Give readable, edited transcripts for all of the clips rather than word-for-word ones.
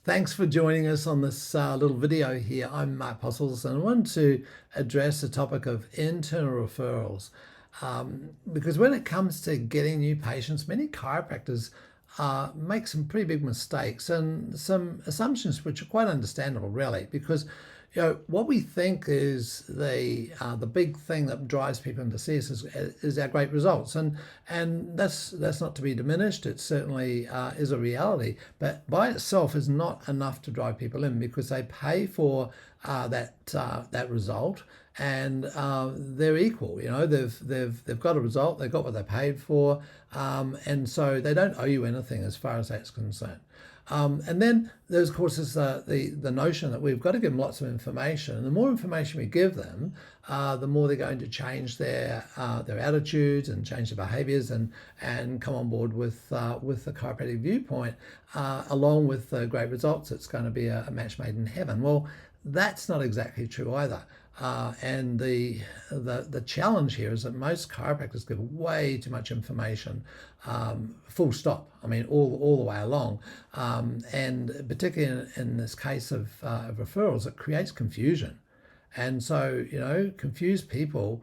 Thanks for joining us on this little video here. I'm Mark Postles, and I want to address the topic of internal referrals. Because when it comes to getting new patients, many chiropractors make some pretty big mistakes and some assumptions which are quite understandable, really, because what we think is the big thing that drives people into see us is our great results, and that's not to be diminished. It certainly is a reality, but by itself is not enough to drive people in, because they pay for that result, and they're equal. They've got a result, they've got what they paid for, and so they don't owe you anything as far as that's concerned. And then there's, of course, is the notion that we've got to give them lots of information, and the more information we give them, the more they're going to change their attitudes and change their behaviours and come on board with the chiropractic viewpoint, along with the great results. It's going to be a match made in heaven. Well, that's not exactly true either. And the challenge here is that most chiropractors give way too much information, full stop. I mean, all the way along, and particularly in this case of referrals, it creates confusion. And so, confused people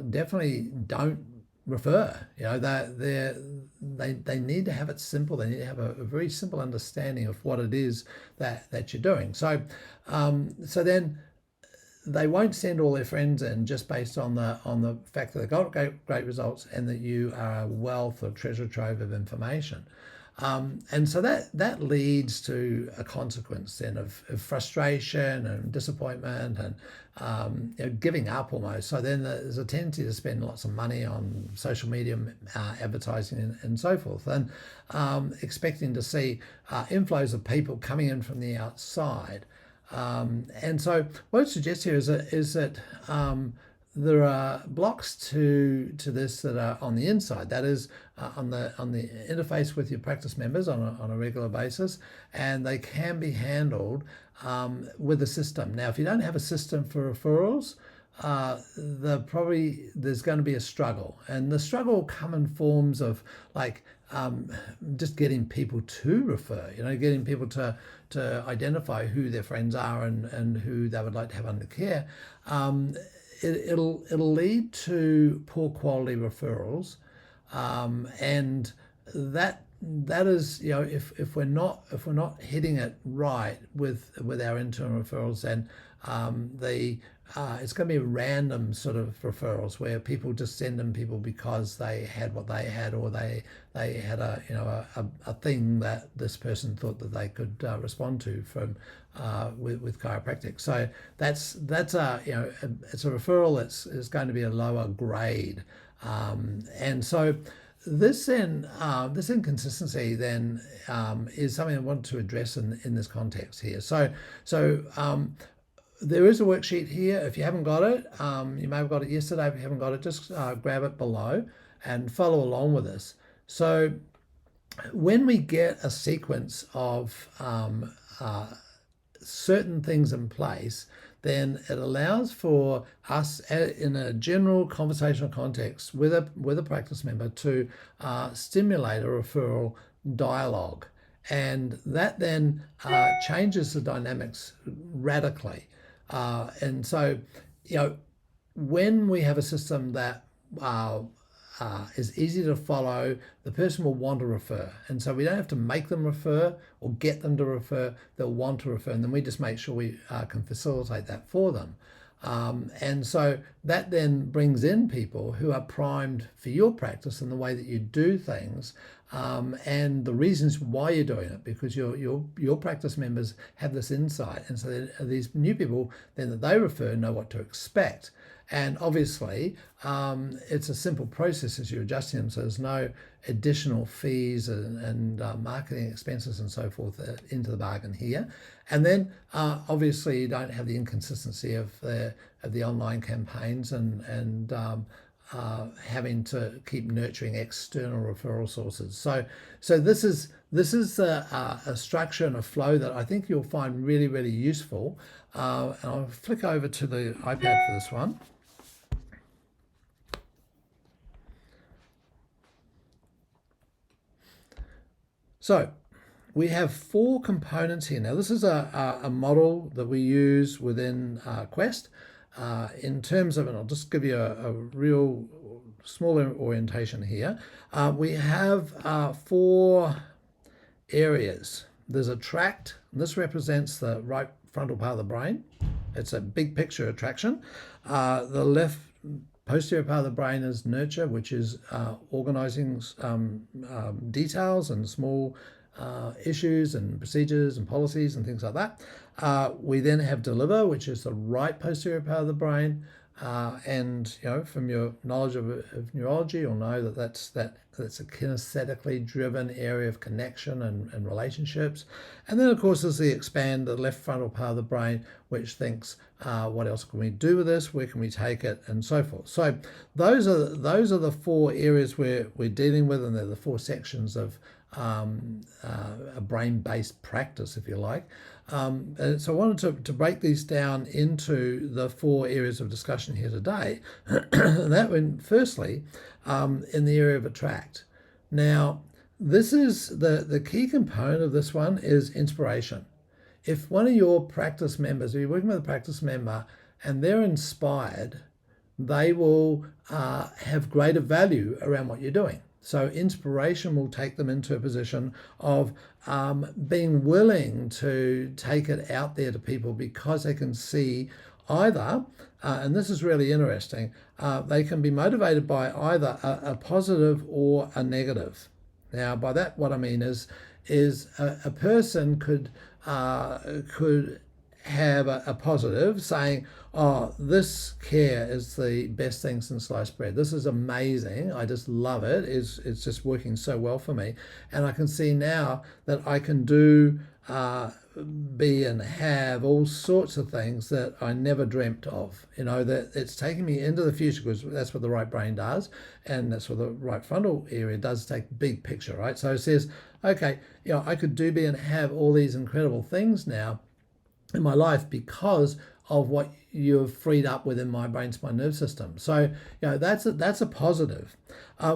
definitely don't refer. They need to have it simple. They need to have a very simple understanding of what it is that you're doing. So then they won't send all their friends in just based on the fact that they got great results and that you are a wealth or treasure trove of information. And so that leads to a consequence then of frustration and disappointment and giving up almost. So then there's a tendency to spend lots of money on social media advertising and so forth, and expecting to see inflows of people coming in from the outside. And so what I suggest here is that there are blocks to this that are on the inside. That is on the interface with your practice members on a regular basis, and they can be handled with a system. Now, if you don't have a system for referrals, there's going to be a struggle, and the struggle will come in forms of just getting people to refer. Getting people to identify who their friends are and who they would like to have under care. It'll lead to poor quality referrals, and that is, if we're not hitting it right with our internal referrals, then it's going to be random sort of referrals where people just send them people because they had what they had, or they had a thing that this person thought that they could respond to from with chiropractic. So that's it's a referral that's is going to be a lower grade, and so this inconsistency then is something I want to address in this context here. So there is a worksheet here. If you haven't got it, you may have got it yesterday. If you haven't got it, just grab it below and follow along with us. So when we get a sequence of certain things in place, then it allows for us in a general conversational context with a practice member to stimulate a referral dialogue. And that then changes the dynamics radically. And so, when we have a system that is easy to follow, the person will want to refer. And so we don't have to make them refer or get them to refer. They'll want to refer, and then we just make sure we can facilitate that for them. And so that then brings in people who are primed for your practice and the way that you do things, and the reasons why you're doing it, because your practice members have this insight, and so these new people then that they refer know what to expect. And obviously, it's a simple process as you're adjusting them, so there's no additional fees and marketing expenses and so forth into the bargain here. And then obviously you don't have the inconsistency of the online campaigns and having to keep nurturing external referral sources. So this is a structure and a flow that I think you'll find really, really useful. And I'll flick over to the iPad for this one. So we have 4 components here. Now, this is a model that we use within Quest. In terms of, and I'll just give you a real small orientation here. We have 4 areas. There's a tract. This represents the right frontal part of the brain. It's a big picture attraction. The left posterior part of the brain is nurture, which is organizing details and small issues and procedures and policies and things like that. We then have deliver, which is the right posterior part of the brain. And from your knowledge of neurology, you'll know that that's a kinesthetically driven area of connection and relationships. And then, of course, there's the expand, the left frontal part of the brain, which thinks, what else can we do with this? Where can we take it? And so forth. So those are the 4 areas we're dealing with, and they're the 4 sections of a brain-based practice, if you like. And so I wanted to break these down into the 4 areas of discussion here today. And that one, firstly, in the area of attract. Now, this is the key component of this one is inspiration. If one of your practice members, if you're working with a practice member and they're inspired, they will have greater value around what you're doing. So inspiration will take them into a position of being willing to take it out there to people because they can see either, and this is really interesting, they can be motivated by either a positive or a negative. Now, by that, what I mean is a person could have a positive saying, oh, this care is the best thing since sliced bread. This is amazing. I just love it. It's just working so well for me. And I can see now that I can do, be and have all sorts of things that I never dreamt of. That it's taking me into the future, because that's what the right brain does. And that's what the right frontal area does, take big picture, right? So it says, okay, I could do, be and have all these incredible things now in my life because of what you've freed up within my brain spine nerve system. So that's a positive.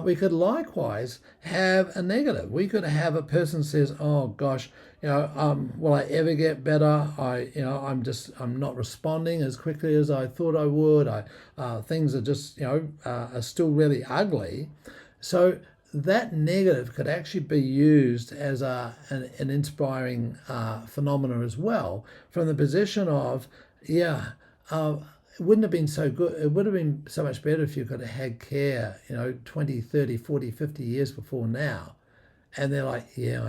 We could likewise have a negative. We could have a person says, oh gosh, will I ever get better? I'm not responding as quickly as I thought I would. Things are just are still really ugly. So that negative could actually be used as an inspiring phenomena as well, from the position of, it wouldn't have been so good. It would have been so much better if you could have had care, 20, 30, 40, 50 years before now. And they're like, yeah,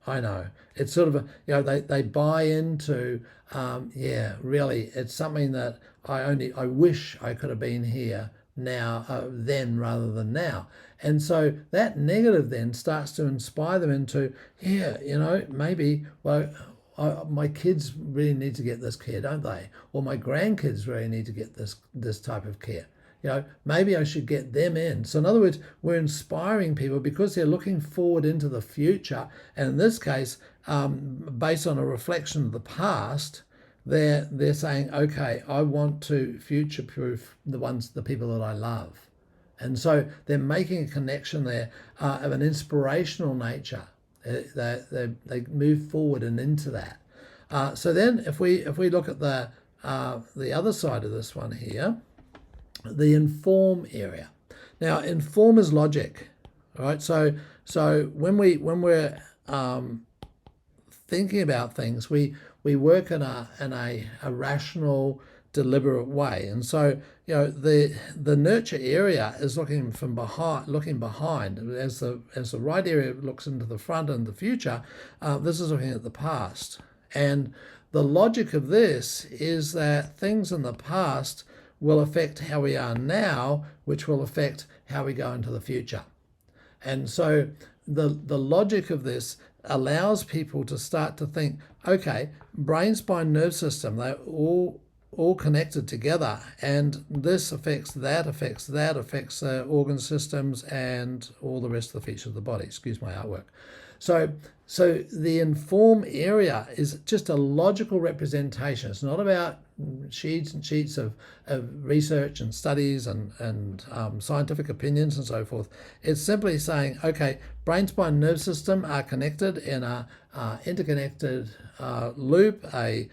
I know. It's sort of they buy into, really, it's something that I wish I could have been here now, then rather than now. And so that negative then starts to inspire them into, maybe, my kids really need to get this care, don't they? Or my grandkids really need to get this type of care. Maybe I should get them in. So in other words, we're inspiring people because they're looking forward into the future. And in this case, based on a reflection of the past, they're saying, okay, I want to future-proof the people that I love. And so they're making a connection there of an inspirational nature. They move forward and into that. So then if we look at the other side of this one here, the inform area. Now, inform is logic, right? So when we're thinking about things, we work in a rational, deliberate way. And so the nurture area is looking behind as the right area looks into the front and the future. This is looking at the past, and the logic of this is that things in the past will affect how we are now, which will affect how we go into the future. And so the logic of this allows people to start to think, okay, brain spine nerve system, they're all connected together, and this affects organ systems and all the rest of the features of the body. Excuse my artwork. So the inform area is just a logical representation. It's not about sheets and sheets of research and studies and scientific opinions and so forth. It's simply saying, okay, brain, spine, nerve system are connected in a interconnected loop, a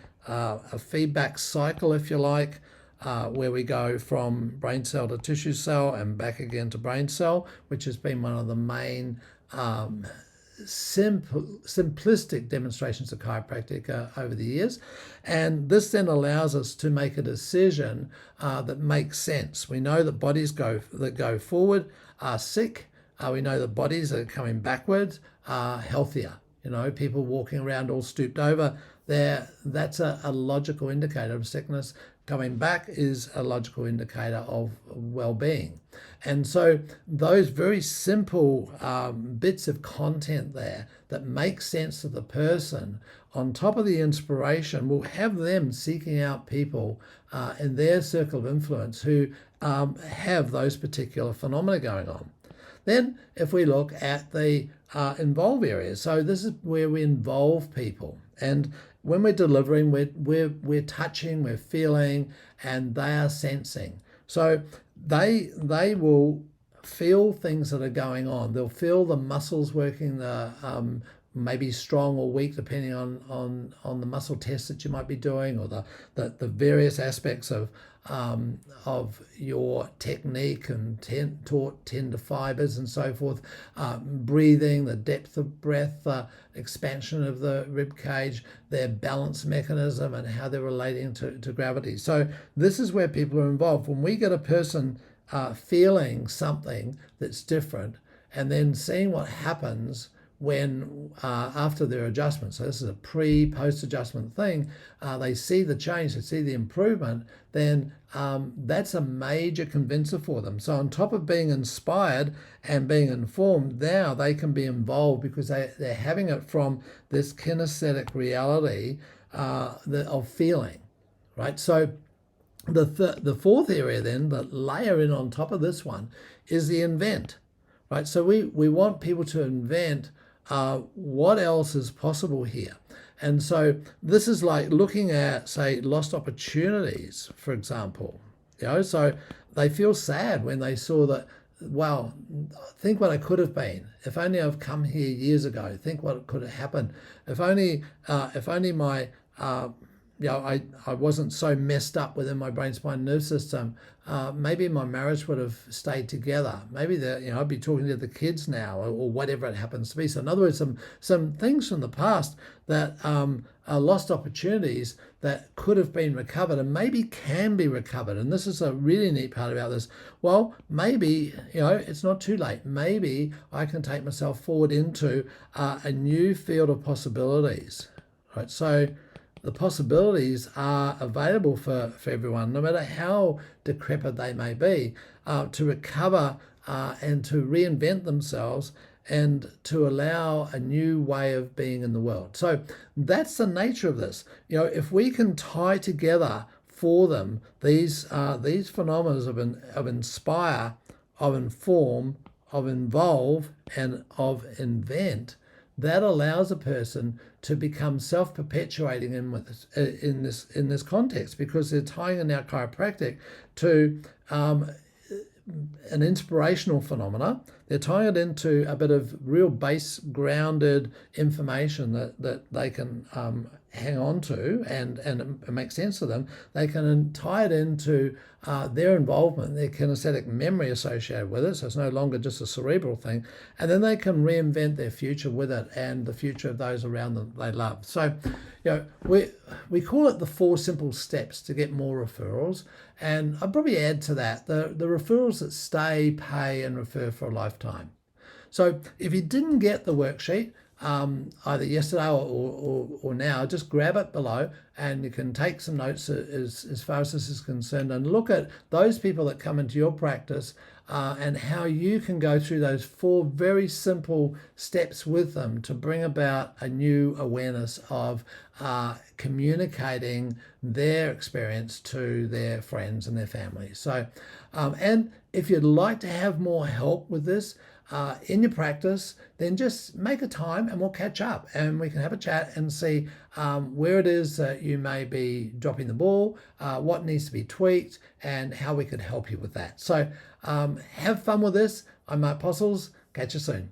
feedback cycle, if you like, where we go from brain cell to tissue cell and back again to brain cell, which has been one of the main simplistic demonstrations of chiropractic over the years. And this then allows us to make a decision that makes sense. We know that bodies that go forward are sick. We know that bodies that are coming backwards are healthier. People walking around all stooped over, that's a logical indicator of sickness. Coming back is a logical indicator of well-being. And so those very simple bits of content there that make sense to the person, on top of the inspiration, will have them seeking out people in their circle of influence who have those particular phenomena going on. Then if we look at the involve areas, so this is where we involve people. And when we're delivering, we're touching, we're feeling, and they are sensing. So they will feel things that are going on. They'll feel the muscles working, the maybe strong or weak, depending on the muscle test that you might be doing, or the various aspects of your technique and taut tender fibers and so forth, breathing, the depth of breath, expansion of the rib cage, their balance mechanism, and how they're relating to gravity. So this is where people are involved. When we get a person feeling something that's different, and then seeing what happens when after their adjustment, so this is a post adjustment thing, they see the change, they see the improvement, then that's a major convincer for them. So on top of being inspired and being informed, now they can be involved because they're having it from this kinesthetic reality of feeling, right? So the fourth area then, that layer in on top of this one, is the invent, right? So we want people to invent what else is possible here. And so this is like looking at, say, lost opportunities, for example. So they feel sad when they saw that, wow, think what I could have been. If only I've come here years ago. Think what could have happened. If only my I wasn't so messed up within my brain, spine, nerve system. Maybe my marriage would have stayed together. Maybe I'd be talking to the kids now, or whatever it happens to be. So in other words, some things from the past that are lost opportunities that could have been recovered and maybe can be recovered. And this is a really neat part about this. Well, maybe it's not too late. Maybe I can take myself forward into a new field of possibilities. Right. So the possibilities are available for everyone, no matter how decrepit they may be, to recover and to reinvent themselves and to allow a new way of being in the world. So that's the nature of this. If we can tie together for them these phenomena of inspire, of inform, of involve, and of invent, that allows a person to become self-perpetuating in this context, because they're tying in our chiropractic to an inspirational phenomena. They're tying it into a bit of real base grounded information that they can hang on to and it makes sense to them. They can tie it into their involvement, their kinesthetic memory associated with it, so it's no longer just a cerebral thing, and then they can reinvent their future with it and the future of those around them they love. So we call it the 4 simple steps to get more referrals, and I'd probably add to that the referrals that stay, pay, and refer for a lifetime. So if you didn't get the worksheet, either yesterday or now, just grab it below and you can take some notes as far as this is concerned, and look at those people that come into your practice and how you can go through those 4 very simple steps with them to bring about a new awareness of communicating their experience to their friends and their families. So, and if you'd like to have more help with this, in your practice, then just make a time and we'll catch up and we can have a chat and see where it is that you may be dropping the ball, what needs to be tweaked, and how we could help you with that. So have fun with this. I'm Mark Postles. Catch you soon.